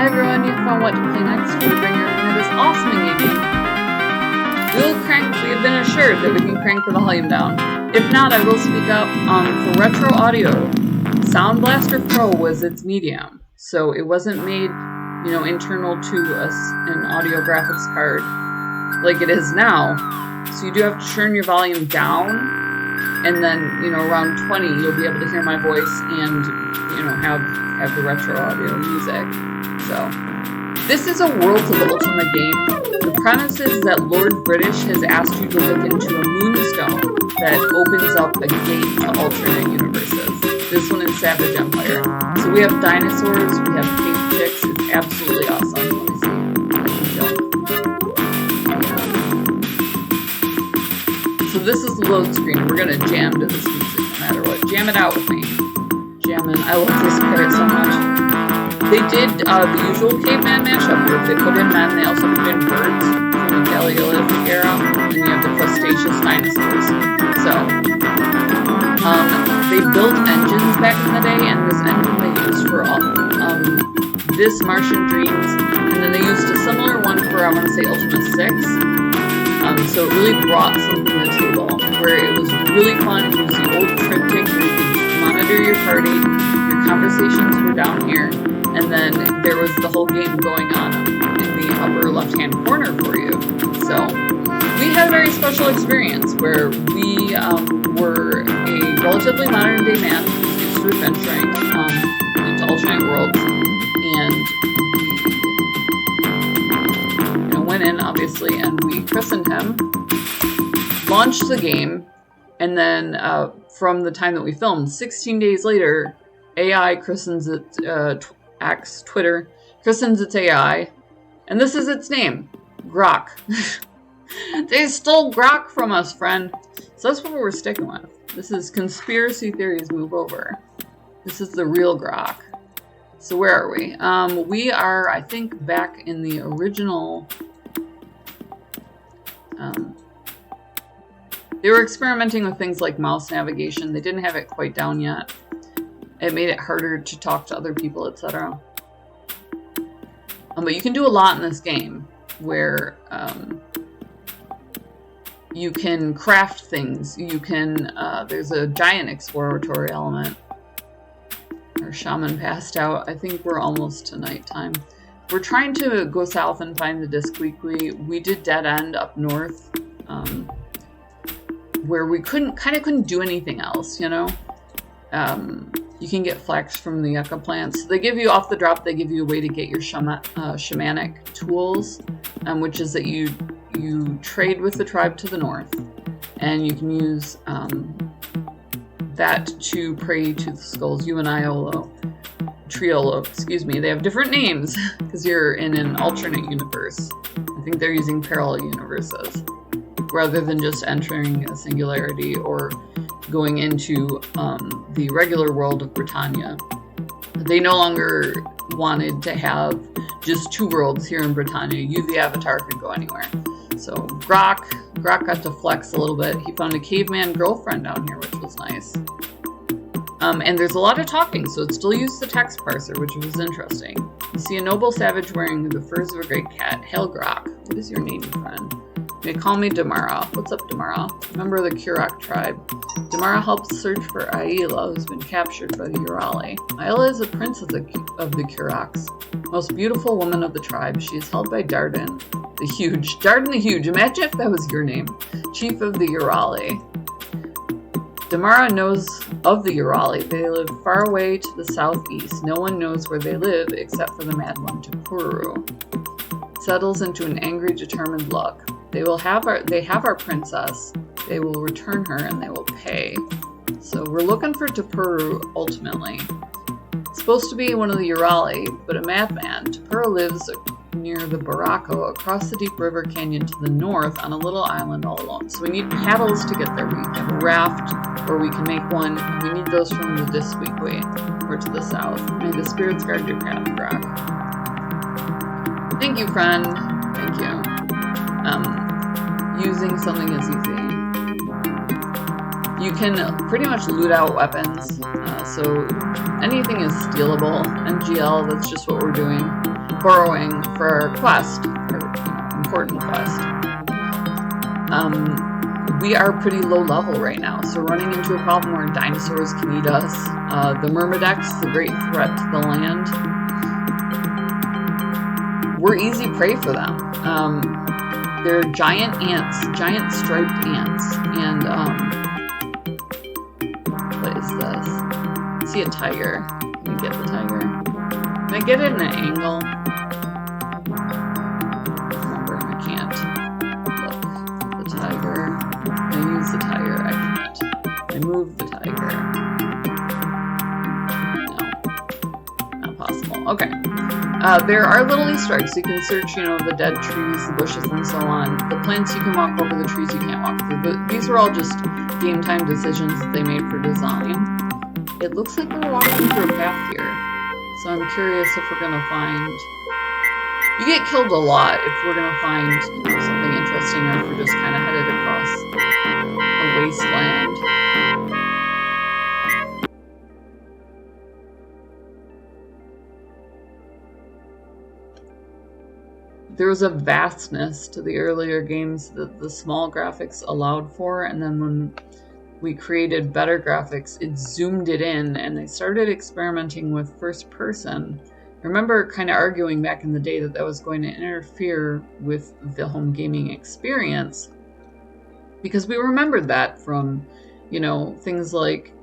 Hi everyone, you've found what to play next for the bringer into this awesome game. We have been assured that we can crank the volume down. If not, I will speak up. For retro audio, Sound Blaster Pro was its medium, so it wasn't made, internal to an audio graphics card like it is now. So you do have to turn your volume down, and then, around 20, you'll be able to hear my voice and, have the retro audio music. So, this is a Worlds of Ultima game. The premise is that Lord British has asked you to look into a moonstone that opens up a gate to alternate universes. This one is Savage Empire. So we have dinosaurs, we have cave chicks, it's absolutely awesome. Let me see. So this is the load screen. We're gonna jam to this music no matter what. Jam it out with me. Jamming. I love this parrot so much. They did the usual caveman mashup where if they put in men, they also put in birds from the Paleolithic era, and you have the crustaceous dinosaurs. So, they built engines back in the day, and this engine they used for this Martian Dreams, and then they used a similar one for, I want to say, Ultima 6. So it really brought something to the table, where it was really fun. It was the old triptych where you could monitor your party, your conversations were down here, and then there was the whole game going on in the upper left-hand corner for you. So we had a very special experience where we were a relatively modern-day man who's used to adventuring into alternate worlds, and we went in, obviously, and we christened him, launched the game, and then from the time that we filmed, 16 days later, AI christens it, Twitter christens its AI, and this is its name, Grok. They stole Grok from us, friend. So that's what we're sticking with. This is conspiracy theories move over. This is the real Grok. So where are we? We are, I think, back in the original. They were experimenting with things like mouse navigation. They didn't have it quite down yet. It made it harder to talk to other people, etc. But you can do a lot in this game where you can craft things. You can, there's a giant exploratory element. Our shaman passed out. I think we're almost to nighttime. We're trying to go south and find the Disqueaquy. We did dead end up north, where we couldn't do anything else, You can get flax from the yucca plants. They give you, off the drop, they give you a way to get your shamanic tools, which is that you trade with the tribe to the north, and you can use that to pray to the skulls. You and Triolo, excuse me. They have different names because you're in an alternate universe. I think they're using parallel universes rather than just entering a singularity or going into the regular world of Britannia. They no longer wanted to have just two worlds here in Britannia. You, the Avatar, could go anywhere. So Grok got to flex a little bit. He found a caveman girlfriend down here, which was nice. And there's a lot of talking, so it still used the text parser, which was interesting. You see a noble savage wearing the furs of a great cat. Hail Grok. What is your name, friend? They call me Damara. What's up, Damara? Member of the Kurok tribe. Damara helps search for Aila, who's been captured by the Urali. Aila is a prince of the Kuroks, most beautiful woman of the tribe. She is held by Dardan the Huge. Dardan the Huge. Imagine if that was your name. Chief of the Urali. Damara knows of the Urali. They live far away to the southeast. No one knows where they live except for the mad one, Tapuru. Settles into an angry, determined look. They have our princess. They will return her and they will pay. So we're looking for Tapuru ultimately. It's supposed to be one of the Urali, but a madman. Tapuru lives near the Barako, across the deep river canyon to the north on a little island all alone. So we need paddles to get there. We have a raft, or we can make one. We need those from the Disqueaquy, or to the south. May the spirits guard your path, Grok. Thank you, friend. Thank you. Using something is easy. You can pretty much loot out weapons, so anything is stealable. MGL, that's just what we're doing. borrowing for our quest, our important quest. We are pretty low level right now, so we're running into a problem where dinosaurs can eat us. The Myrmidex, the great threat to the land. We're easy prey for them. They're giant ants, giant striped ants, and what is this? I see a tiger. Can we get the tiger? Can I get it in an angle? Remember, I can't. Look, the tiger. I use the tiger. I can't. I move the tiger. No, not possible. Okay. There are little Easter eggs. You can search, the dead trees, the bushes, and so on. The plants you can walk over, the trees you can't walk through. These are all just game time decisions that they made for design. It looks like we're walking through a path here. So I'm curious if we're gonna find... You get killed a lot if we're gonna find something interesting, or if we're just kind of headed across a wasteland. There was a vastness to the earlier games that the small graphics allowed for, and then when we created better graphics, it zoomed it in, and they started experimenting with first person. I remember kind of arguing back in the day that was going to interfere with the home gaming experience, because we remembered that from, things like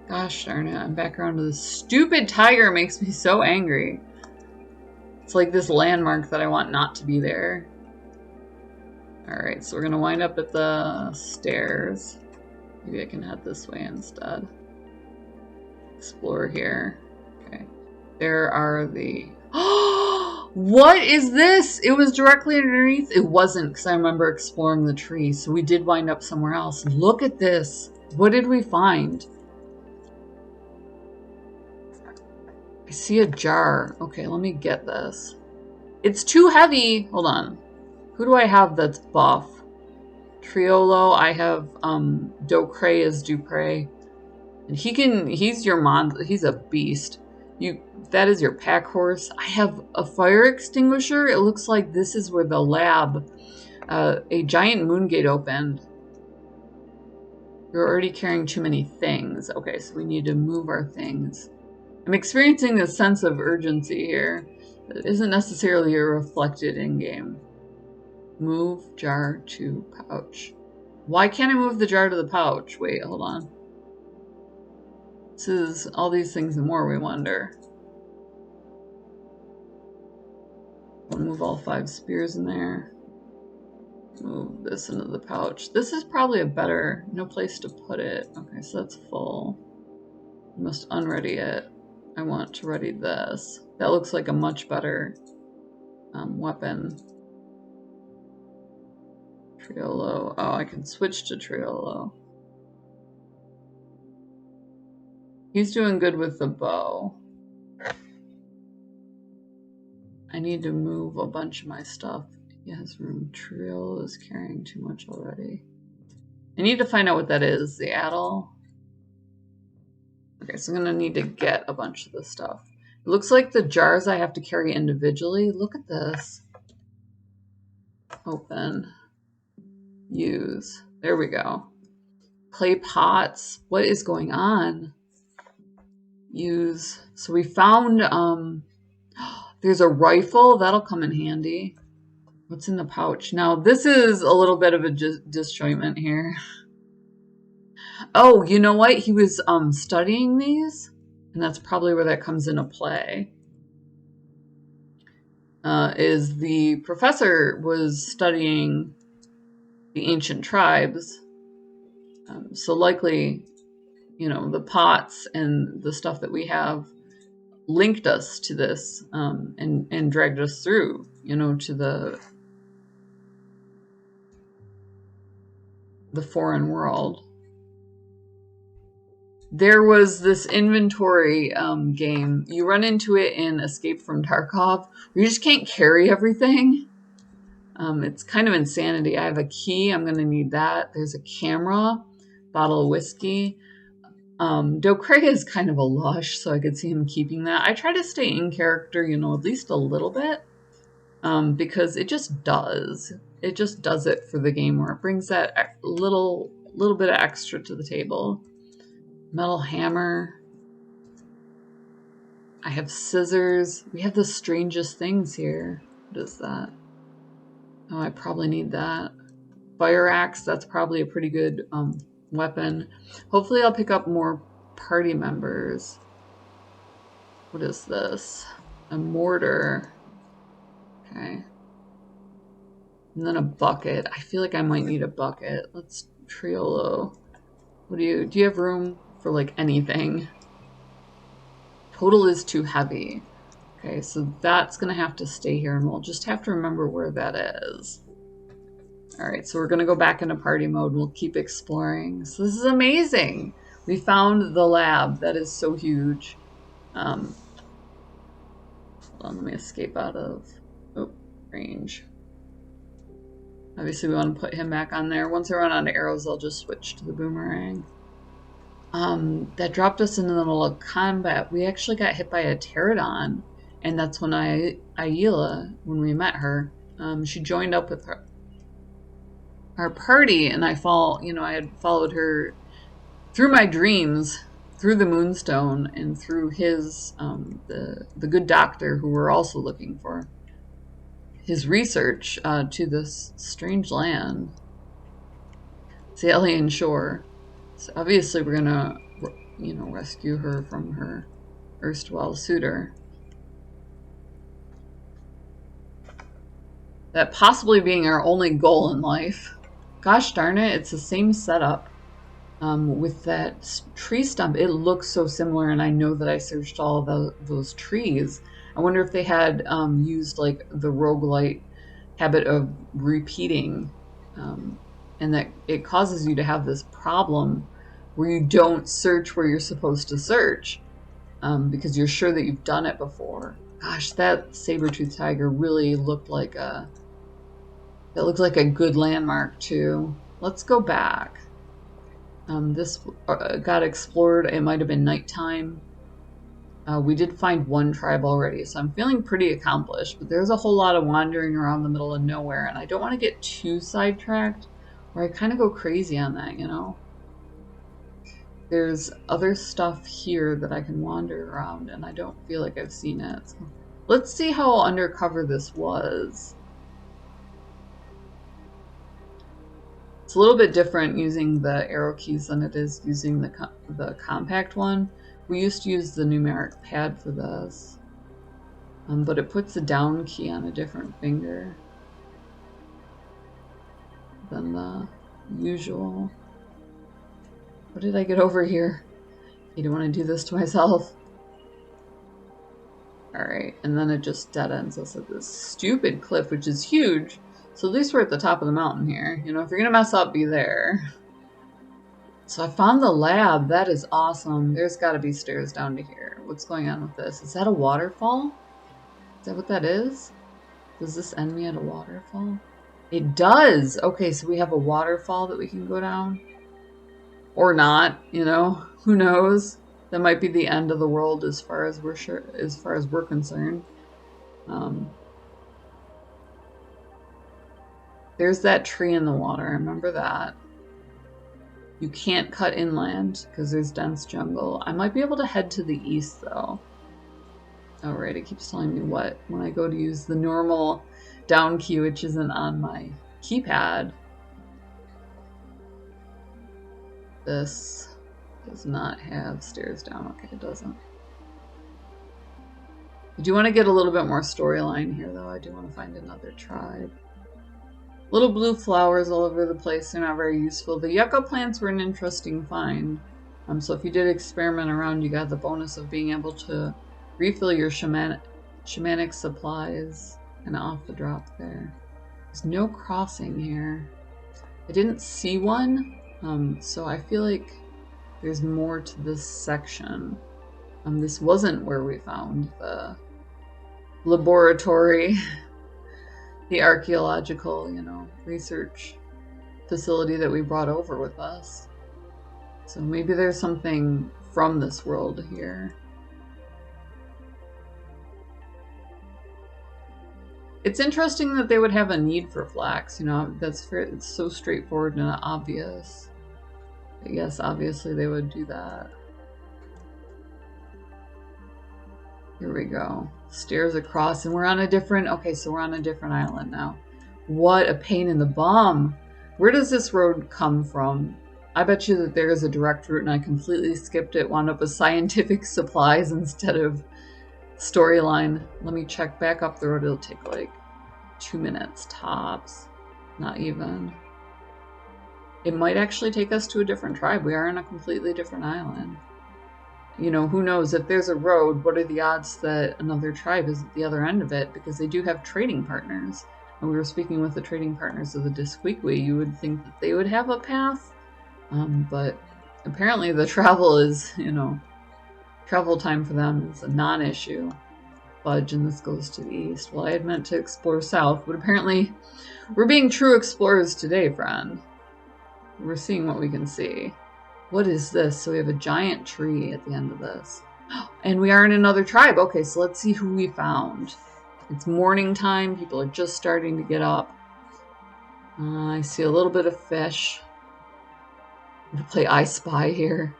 gosh darn it, I'm back around to this stupid tiger. Makes me so angry. It's like this landmark that I want not to be there. Alright, so we're going to wind up at the stairs. Maybe I can head this way instead. Explore here. Okay. There are the... What is this? It was directly underneath. It wasn't, because I remember exploring the tree. So we did wind up somewhere else. Look at this. What did we find? I see a jar. Okay, let me get this. It's too heavy. Hold on. Who do I have that's buff? Triolo. I have Docre as Dupre. And he's your he's a beast. That is your pack horse. I have a fire extinguisher. It looks like this is where the lab, a giant moongate opened. You're already carrying too many things. Okay, so we need to move our things. I'm experiencing this sense of urgency here that isn't necessarily reflected in game. Move jar to pouch. Why can't I move the jar to the pouch? Wait, hold on. This is all these things and more, we wonder. I'll move all 5 spears in there. Move this into the pouch. This is probably a better... No place to put it. Okay, so that's full. I must unready it. I want to ready this. That looks like a much better weapon. Triolo. Oh, I can switch to Triolo. He's doing good with the bow. I need to move a bunch of my stuff. He has room. Triolo is carrying too much already. I need to find out what that is. The addle. Okay, so I'm going to need to get a bunch of this stuff. It looks like the jars I have to carry individually. Look at this. Open. Use. There we go. Clay pots. What is going on? Use. So we found, there's a rifle. That'll come in handy. What's in the pouch? Now, this is a little bit of a disjointment here. Oh, you know what? He was studying these, and that's probably where that comes into play. Is the professor was studying the ancient tribes, so likely, the pots and the stuff that we have linked us to this, and dragged us through, to the foreign world. There was this inventory game. You run into it in Escape from Tarkov, where you just can't carry everything. It's kind of insanity. I have a key. I'm going to need that. There's a camera, bottle of whiskey. Docrea is kind of a lush, so I could see him keeping that. I try to stay in character, you know, at least a little bit, because it just does. It just does it for the game, where it brings that little bit of extra to the table. Metal hammer. I have scissors. We have the strangest things here. What is that? Oh, I probably need that. Fire axe, that's probably a pretty good weapon. Hopefully I'll pick up more party members. What is this? A mortar. Okay. And then a bucket. I feel like I might need a bucket. Let's Triolo. Do you have room for like anything? Total is too heavy. Okay, so that's gonna have to stay here, and we'll just have to remember where that is. Alright, so we're gonna go back into party mode and we'll keep exploring. So this is amazing! We found the lab. That is so huge. Hold on, let me escape out of range. Obviously we want to put him back on there. Once I run out of arrows, I'll just switch to the boomerang. That dropped us into the middle of combat. We actually got hit by a pterodon, and that's when Ayla, when we met her, she joined up with our party, and I had followed her through my dreams, through the Moonstone, and through his the good doctor who we're also looking for, his research to this strange land. It's the alien shore. So obviously we're gonna, rescue her from her erstwhile suitor. That possibly being our only goal in life. Gosh darn it, it's the same setup. With that tree stump, it looks so similar, and I know that I searched all those trees. I wonder if they had used like the roguelite habit of repeating, and that it causes you to have this problem where you don't search where you're supposed to search, because you're sure that you've done it before. Gosh, that saber-toothed tiger really looked like a good landmark too. Let's go back. This got explored. It might have been nighttime. We did find one tribe already, so I'm feeling pretty accomplished, but there's a whole lot of wandering around the middle of nowhere, and I don't want to get too sidetracked where I kind of go crazy on that, you know? There's other stuff here that I can wander around, and I don't feel like I've seen it. So let's see how undercover this was. It's a little bit different using the arrow keys than it is using the compact one. We used to use the numeric pad for this, but it puts the down key on a different finger than the usual. What did I get over here? I don't want to do this to myself. Alright, and then it just dead ends us at this stupid cliff, which is huge. So at least we're at the top of the mountain here. You know, if you're gonna mess up, be there. So I found the lab. That is awesome. There's got to be stairs down to here. What's going on with this? Is that a waterfall? Is that what that is? Does this end me at a waterfall? It does! Okay, so we have a waterfall that we can go down. Or not, you know? Who knows? That might be the end of the world as far as we're concerned. There's that tree in the water. I remember that. You can't cut inland because there's dense jungle. I might be able to head to the east though. Oh right, it keeps telling me what when I go to use the normal down key, which isn't on my keypad. This does not have stairs down. Okay, it doesn't. I do want to get a little bit more storyline here though. I do want to find another tribe. Little blue flowers all over the place. They're not very useful. The yucca plants were an interesting find. So if you did experiment around, you got the bonus of being able to refill your shamanic supplies. And off the drop there. There's no crossing here. I didn't see one, so I feel like there's more to this section. This wasn't where we found the laboratory. The archaeological, research facility that we brought over with us. So maybe there's something from this world here. It's interesting that they would have a need for flax, you know, it's so straightforward and obvious. But yes, obviously they would do that. Here we go. Stairs across, and we're on a different, okay, so we're on a different island now. What a pain in the bum. Where does this road come from? I bet you that there is a direct route and I completely skipped it, wound up with scientific supplies instead of storyline. Let me check back up the road. It'll take like 2 minutes tops. Not even. It might actually take us to a different tribe. We are on a completely different island. You know, who knows? If there's a road, what are the odds that another tribe is at the other end of it? Because they do have trading partners. And we were speaking with the trading partners of the Disquiqui. You would think that they would have a path. But apparently the travel is, you know, travel time for them is a non-issue. Fudge, and this goes to the east. Well, I had meant to explore south, but apparently we're being true explorers today, friend. We're seeing what we can see. What is this? So we have a giant tree at the end of this. And we are in another tribe. Okay, so let's see who we found. It's morning time. People are just starting to get up. I see a little bit of fish. I'm going to play I Spy here.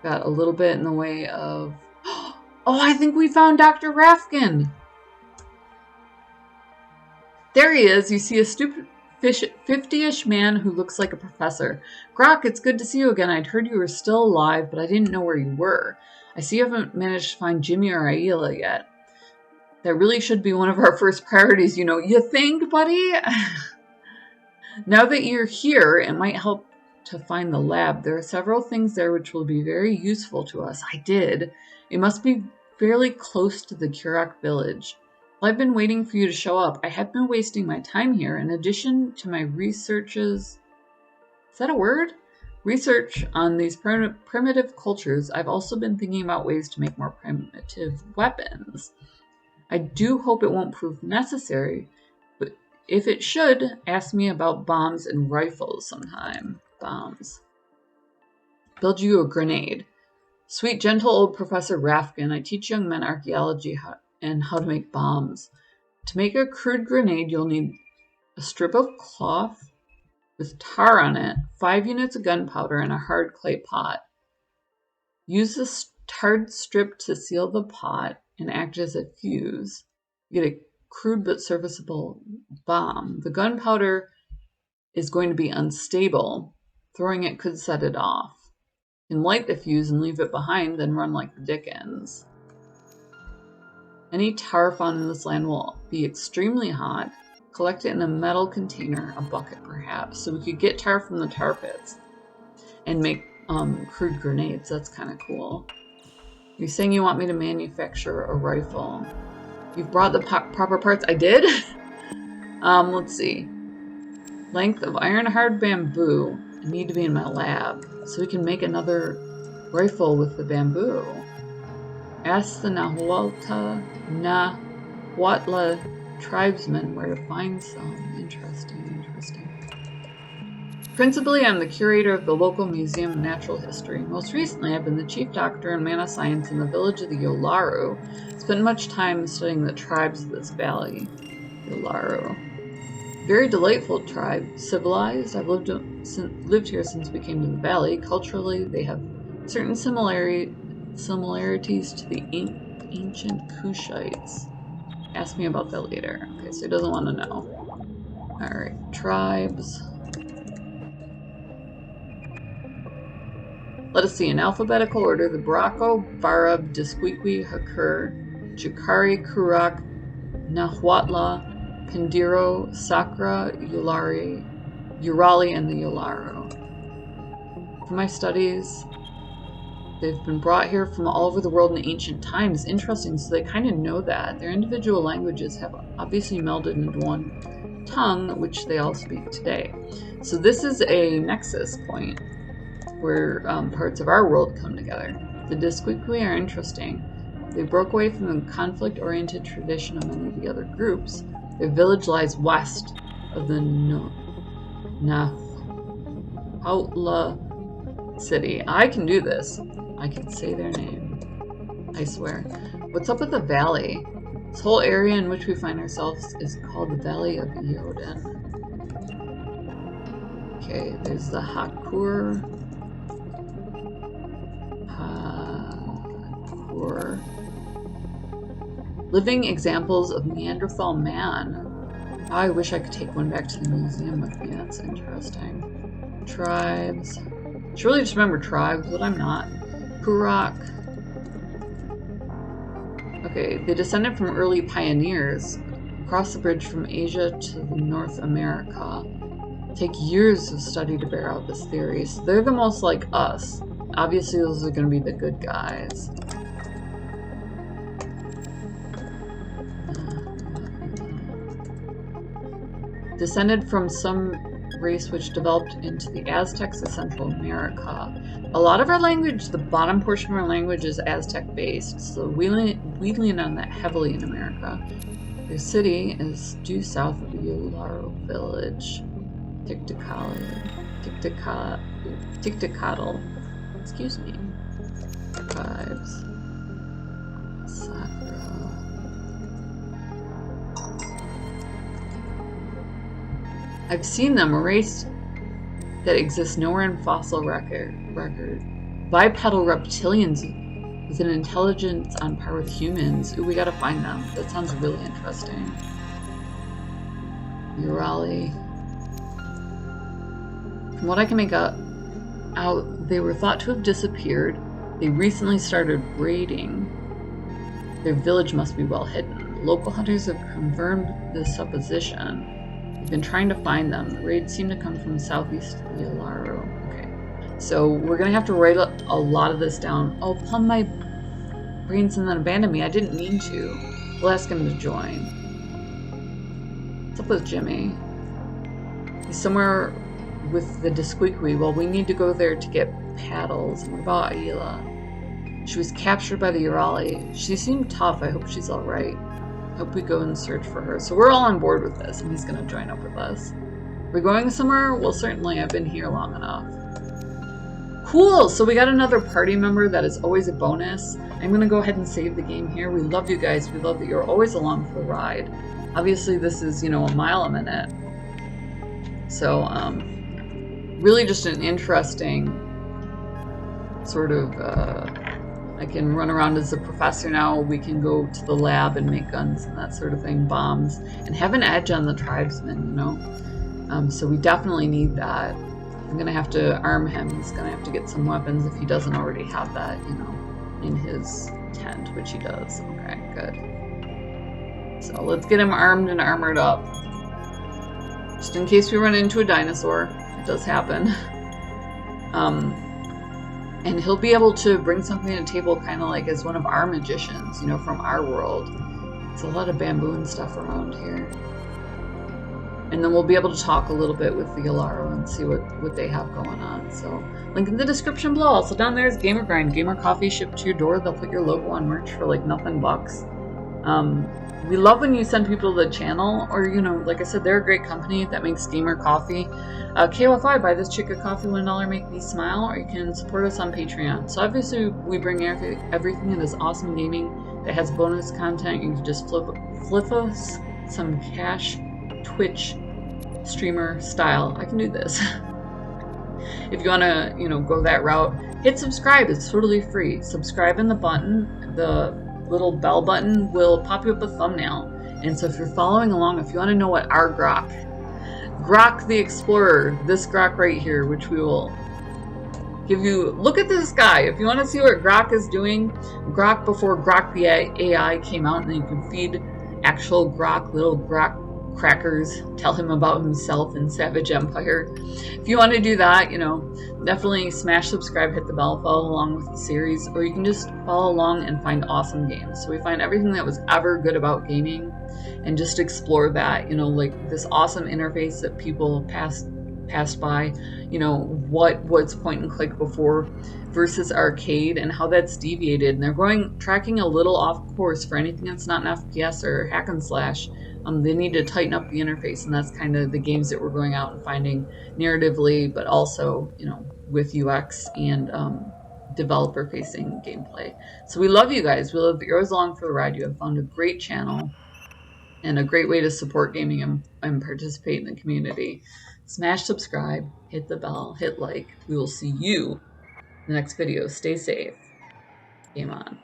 Got a little bit in the way of... Oh, I think we found Dr. Rafkin. There he is. You see a stupid... 50-ish man who looks like a professor. Grok, it's good to see you again. I'd heard you were still alive, but I didn't know where you were. I see you haven't managed to find Jimmy or Aila yet. That really should be one of our first priorities, you know. You think, buddy? Now that you're here, it might help to find the lab. There are several things there which will be very useful to us. I did. It must be fairly close to the Kurok village. I've been waiting for you to show up. I have been wasting my time here. In addition to my researches... Is that a word? Research on these primitive cultures, I've also been thinking about ways to make more primitive weapons. I do hope it won't prove necessary, but if it should, ask me about bombs and rifles sometime. Bombs. Build you a grenade. Sweet, gentle old Professor Rafkin, I teach young men archaeology and how to make bombs. To make a crude grenade, you'll need a strip of cloth with tar on it, 5 units of gunpowder, and a hard clay pot. Use the tarred strip to seal the pot and act as a fuse. You get a crude but serviceable bomb. The gunpowder is going to be unstable. Throwing it could set it off. You can light the fuse and leave it behind, then run like the dickens. Any tar found in this land will be extremely hot. Collect it in a metal container, a bucket perhaps, so we could get tar from the tar pits and make crude grenades. That's kind of cool. You're saying you want me to manufacture a rifle. You've brought the proper parts. I did? Let's see. Length of iron-hard bamboo. I need to be in my lab, so we can make another rifle with the bamboo. Ask the Nahuatl tribesmen where to find some. Interesting. Principally, I'm the curator of the local Museum of Natural History. Most recently, I've been the chief doctor and man of science in the village of the Yolaru. Spent much time studying the tribes of this valley. Yolaru. Very delightful tribe. Civilized. I've lived here since we came to the valley. Culturally, they have certain similarities to the ancient Kushites. Ask me about that later. Okay, so he doesn't want to know. Alright, tribes. Let us see. In alphabetical order, the Barako, Barab, Disquiqui, Hakur, Jukari, Kurok, Nahuatl, Pindiro, Sakra, Urali, and the Yolaru. For my studies, they've been brought here from all over the world in ancient times. Interesting, so they kind of know that. Their individual languages have obviously melded into one tongue, which they all speak today. So this is a nexus point where parts of our world come together. The Disquiqui are interesting. They broke away from the conflict-oriented tradition of many of the other groups. Their village lies west of the Nahuatl city. I can do this. I can say their name. I swear. What's up with the valley? This whole area in which we find ourselves is called the Valley of Eoden. Okay, there's the Hakur. Living examples of Neanderthal man. Oh, I wish I could take one back to the museum with me. That's interesting. Tribes. I should really just remember tribes, but I'm not. Grok. Okay, they descended from early pioneers. Across the bridge from Asia to North America. Take years of study to bear out this theory. So they're the most like us. Obviously, those are going to be the good guys. Descended from some race which developed into the Aztecs of Central America. A lot of our language, the bottom portion of our language is Aztec based, so we lean on that heavily in America. Their city is due south of the Yolaro village. Tiktikatl. Excuse me. Tribes. Sakura. I've seen them, a race that exists nowhere in fossil record. Bipedal reptilians with an intelligence on par with humans. Ooh, we gotta find them. That sounds really interesting. Urali. From what I can make out, they were thought to have disappeared. They recently started raiding. Their village must be well hidden. Local hunters have confirmed this supposition. We've been trying to find them. The raids seem to come from southeast Yolaro. Okay. So we're going to have to write a lot of this down. Oh, plumb my brains and then abandon me. I didn't mean to. We'll ask him to join. What's up with Jimmy? He's somewhere with the Disquiqui. Well, we need to go there to get paddles. What about Ayla? She was captured by the Urali. She seemed tough. I hope she's alright. Hope we go and search for her. So we're all on board with this, and he's going to join up with us. We're going somewhere? Well, certainly. I've been here long enough. Cool! So we got another party member. That is always a bonus. I'm going to go ahead and save the game here. We love you guys. We love that you're always along for the ride. Obviously, this is, a mile a minute. So, really just an interesting sort of, I can run around as a professor now. We can go to the lab and make guns and that sort of thing, bombs, and have an edge on the tribesmen, So we definitely need that. I'm going to have to arm him. He's going to have to get some weapons if he doesn't already have that, in his tent, which he does. Okay, good. So let's get him armed and armored up. Just in case we run into a dinosaur. It does happen. And he'll be able to bring something to the table kind of like as one of our magicians, from our world. There's a lot of bamboo and stuff around here. And then we'll be able to talk a little bit with the Yolaro and see what they have going on. So, link in the description below. Also down there is Gamer Grind. Gamer Coffee shipped to your door. They'll put your logo on merch for like nothing bucks. We love when you send people to the channel, or, like I said, they're a great company that makes gamer coffee. KOFI, buy this chick a coffee, $1 make me smile, or you can support us on Patreon. So obviously we bring everything that is awesome gaming that has bonus content. You can just flip us some cash, Twitch streamer style. I can do this. If you want to, go that route, hit subscribe. It's totally free. Subscribe in the button. The little bell button will pop you up a thumbnail. And so if you're following along, if you want to know what our Grok the Explorer, this Grok right here, which we will give you, look at this guy. If you want to see what Grok is doing, Grok before Grok the AI came out, and you can feed actual Grok, little Grok crackers, tell him about himself in Savage Empire. If you want to do that, definitely smash subscribe, hit the bell, follow along with the series, or you can just follow along and find awesome games. So we find everything that was ever good about gaming and just explore that, like this awesome interface that people passed by, what's point and click before versus arcade and how that's deviated. And they're tracking a little off course for anything that's not an FPS or hack and slash. They need to tighten up the interface, and that's kind of the games that we're going out and finding narratively, but also, with UX and developer-facing gameplay. So we love you guys. We love that you're always along for the ride. You have found a great channel and a great way to support gaming and participate in the community. Smash subscribe, hit the bell, hit like. We will see you in the next video. Stay safe. Game on.